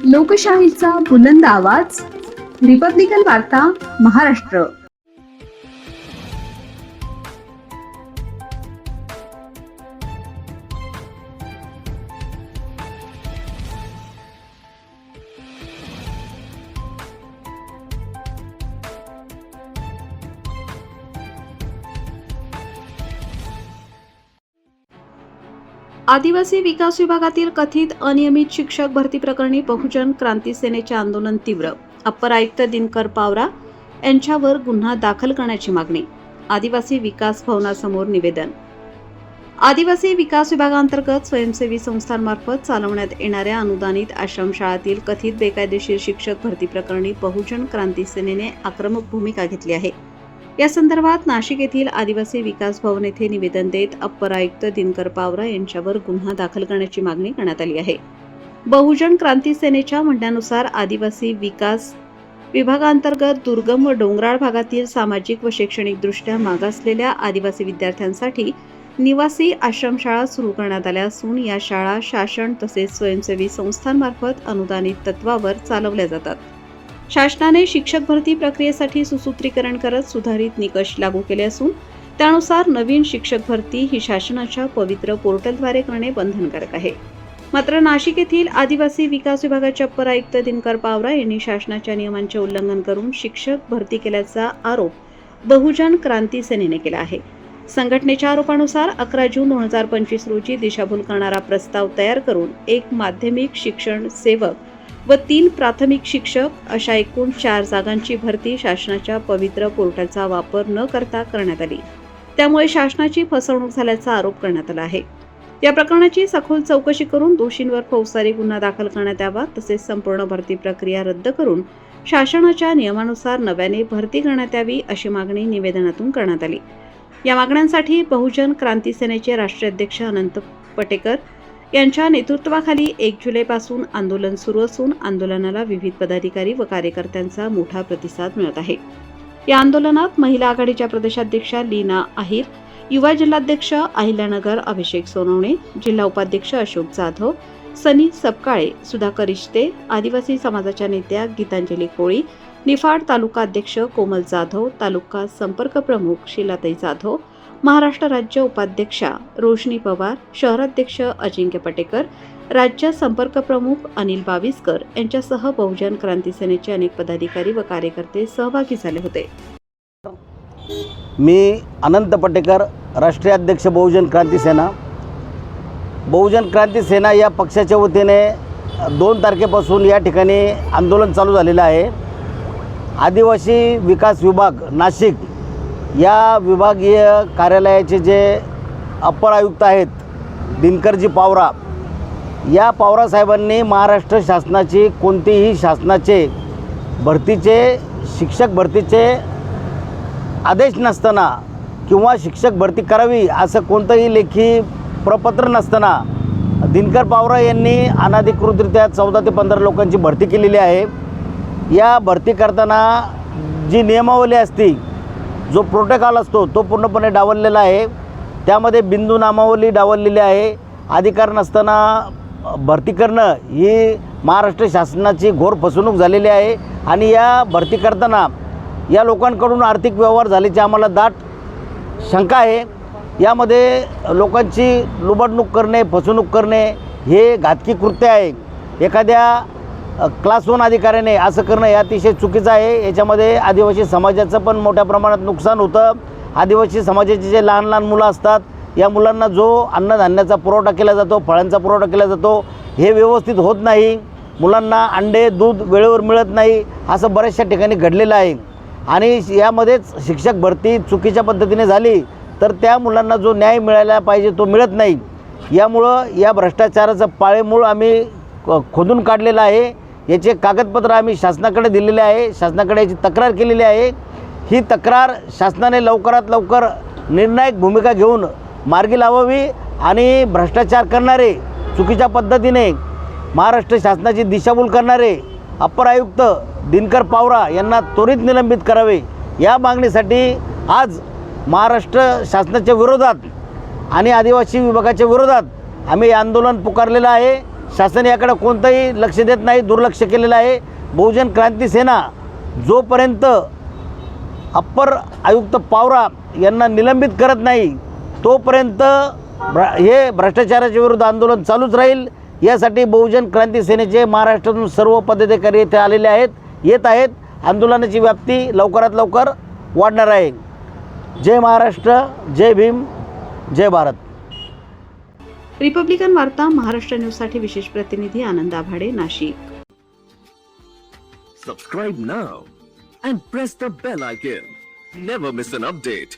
लोकशाहीचा बुलंद आवाज, रिपब्लिकन वार्ता, महाराष्ट्र. आदिवासी विकास विभागातील कथित अनियमित शिक्षक भरती प्रकरणी बहुजन क्रांती सेनेचे आंदोलन तीव्र. अप्पर आयुक्त दिनकर पावरा यांच्यावर गुन्हा दाखल करण्याची मागणी. आदिवासी विकास भवनासमोर निवेदन. आदिवासी विकास विभागांतर्गत स्वयंसेवी संस्थांमार्फत चालवण्यात येणाऱ्या अनुदानित आश्रमशाळातील कथित बेकायदेशीर शिक्षक भरती प्रकरणी बहुजन क्रांती सेनेने आक्रमक भूमिका घेतली आहे. या संदर्भात नाशिक येथील आदिवासी विकास भवन येथे निवेदन देत अप्पर आयुक्त दिनकर पावरा यांच्यावर गुन्हा दाखल करण्याची मागणी करण्यात आली आहे. बहुजन क्रांती सेनेच्या म्हणण्यानुसार आदिवासी विकास विभागांतर्गत दुर्गम व डोंगराळ भागातील सामाजिक व शैक्षणिकदृष्ट्या मागासलेल्या आदिवासी विद्यार्थ्यांसाठी निवासी आश्रमशाळा सुरू करण्यात आल्या असून या शाळा शासन तसेच स्वयंसेवी संस्थांमार्फत अनुदानित तत्वावर चालवल्या जातात. शासनाने शिक्षक भरती प्रक्रियेसाठी सुसूत्रीकरण करत सुधारित निकष लागू केले असून त्यानुसार नवीन शिक्षक भरती ही शासनाच्या पवित्र पोर्टलद्वारे करणे बंधनकारक आहे. मात्र नाशिक येथील आदिवासी विकास विभागाचे अप्पर आयुक्त दिनकर पावरा यांनी शासनाच्या नियमांचे उल्लंघन करून शिक्षक भरती केल्याचा आरोप बहुजन क्रांती सेनेने केला आहे. संघटनेच्या आरोपानुसार 11 जून 2025 रोजी दिशाभूल करणारा प्रस्ताव तयार करून एक माध्यमिक शिक्षण सेवक व 3 प्राथमिक शिक्षक अशा एकूण 4 जागांची भरती शासनाच्या पवित्र पोर्टलचा वापर न करता करण्यात आली. त्यामुळे शासनाची फसवणूक झाल्याचा आरोप करण्यात आला आहे. या प्रकरणाची सखोल चौकशी करून दोषींवर फौजदारी गुन्हा दाखल करण्यात यावा तसेच संपूर्ण भरती प्रक्रिया रद्द करून शासनाच्या नियमानुसार नव्याने भरती करण्यात यावी अशी मागणी निवेदनातून करण्यात आली. या मागण्यांसाठी बहुजन क्रांती सेनेचे राष्ट्रीय अध्यक्ष अनंत पटेकर यांच्या नेतृत्वाखाली 1 जुलैपासून आंदोलन सुरू असून आंदोलनाला विविध पदाधिकारी व कार्यकर्त्यांचा मोठा प्रतिसाद मिळत आहे. या आंदोलनात महिला आघाडीच्या प्रदेशाध्यक्षा लीना आहिर, युवा जिल्हाध्यक्ष अहिल्यानगर अभिषेक सोनवणे, जिल्हा उपाध्यक्ष अशोक जाधव, सनी सपकाळे, सुधाकर इष्टे, आदिवासी समाजाच्या नेत्या गीतांजली कोळी, निफाड तालुका अध्यक्ष कोमल जाधव, तालुका संपर्क प्रमुख शीलाताई जाधव, महाराष्ट्र राज्य उपाध्यक्षा रोशनी पवार, शहराध्यक्ष अजिंक्य पटेकर, राज्य संपर्क प्रमुख अनिल बाविस्कर यांच्यासह बहुजन क्रांती सेनेचे अनेक पदाधिकारी व कार्यकर्ते सहभागी झाले होते. मी अनंत पटेकर, राष्ट्रीय अध्यक्ष बहुजन क्रांती सेना. बहुजन क्रांती सेना या पक्षाच्या वतीने 2 तारखेपासून या ठिकाणी आंदोलन चालू झालेलं आहे. आदिवासी विकास विभाग नाशिक या विभागीय कार्यालयाचे जे अप्पर आयुक्त आहेत दिनकरजी पावरा, या पावरा साहेबांनी महाराष्ट्र शासनाची कोणतेही शासनाचे शिक्षक भरतीचे आदेश नसताना किंवा शिक्षक भरती करावी असं कोणतंही लेखी प्रपत्र नसताना दिनकर पावरा यांनी अनधिकृतरित्या 14 ते 15 लोकांची भरती केलेली आहे. या भरती करताना जी नियमावली असते, जो प्रोटोकॉल असतो तो पूर्णपणे डावललेला आहे. त्यामध्ये बिंदू नामावली डावललेली आहे. अधिकार नसताना भरती करणं ही महाराष्ट्र शासनाची घोर फसवणूक झालेली आहे. आणि या भरती करताना या लोकांकडून आर्थिक व्यवहार झाल्याची आम्हाला दाट शंका आहे. यामध्ये लोकांची लुबाडणूक करणे, फसवणूक करणे हे घातकी कृत्य आहे. एखाद्या क्लास 1 अधिकाऱ्याने असं करणं हे अतिशय चुकीचं आहे. याच्यामध्ये आदिवासी समाजाचं पण मोठ्या प्रमाणात नुकसान होतं. आदिवासी समाजाचे जे लहान लहान मुलं असतात, या मुलांना जो अन्नधान्याचा पुरवठा केला जातो, फळांचा पुरवठा केला जातो, हे व्यवस्थित होत नाही. मुलांना अंडे, दूध वेळेवर मिळत नाही, असं बऱ्याचशा ठिकाणी घडलेलं आहे. आणि यामध्येच शिक्षक भरती चुकीच्या पद्धतीने झाली तर त्या मुलांना जो न्याय मिळायला पाहिजे तो मिळत नाही. यामुळं या भ्रष्टाचाराचं पाळेमूळ आम्ही खोदून काढलेलं आहे. याचे कागदपत्र आम्ही शासनाकडे दिलेले आहे. शासनाकडे याची तक्रार केलेली आहे. ही तक्रार शासनाने लवकरात लवकर निर्णायक भूमिका घेऊन मार्गी लावावी आणि भ्रष्टाचार करणारे, चुकीच्या पद्धतीने महाराष्ट्र शासनाची दिशाभूल करणारे अप्पर आयुक्त दिनकर पावरा यांना त्वरित निलंबित करावे. या मागणीसाठी आज महाराष्ट्र शासनाच्या विरोधात आणि आदिवासी विभागाच्या विरोधात आम्ही आंदोलन पुकारलेलं आहे. शासन याकडे कोणतंही लक्ष देत नाही, दुर्लक्ष केलेलं आहे. बहुजन क्रांती सेना जोपर्यंत अप्पर आयुक्त पावरा यांना निलंबित करत नाही तोपर्यंत हे भ्रष्टाचाराच्या विरुद्ध आंदोलन चालूच राहील. यासाठी बहुजन क्रांती सेनेचे महाराष्ट्रातून सर्व पदाधिकारी येथे आलेले आहेत, येत आहेत. आंदोलनाची व्याप्ती लवकरात लवकर वाढणार आहे. जय महाराष्ट्र, जय भीम, जय भारत. रिपब्लिकन वार्ता महाराष्ट्र न्यूजसाठी विशेष प्रतिनिधी आनंद आभाडे, Nashik. Subscribe now and press the bell icon. Never miss an update.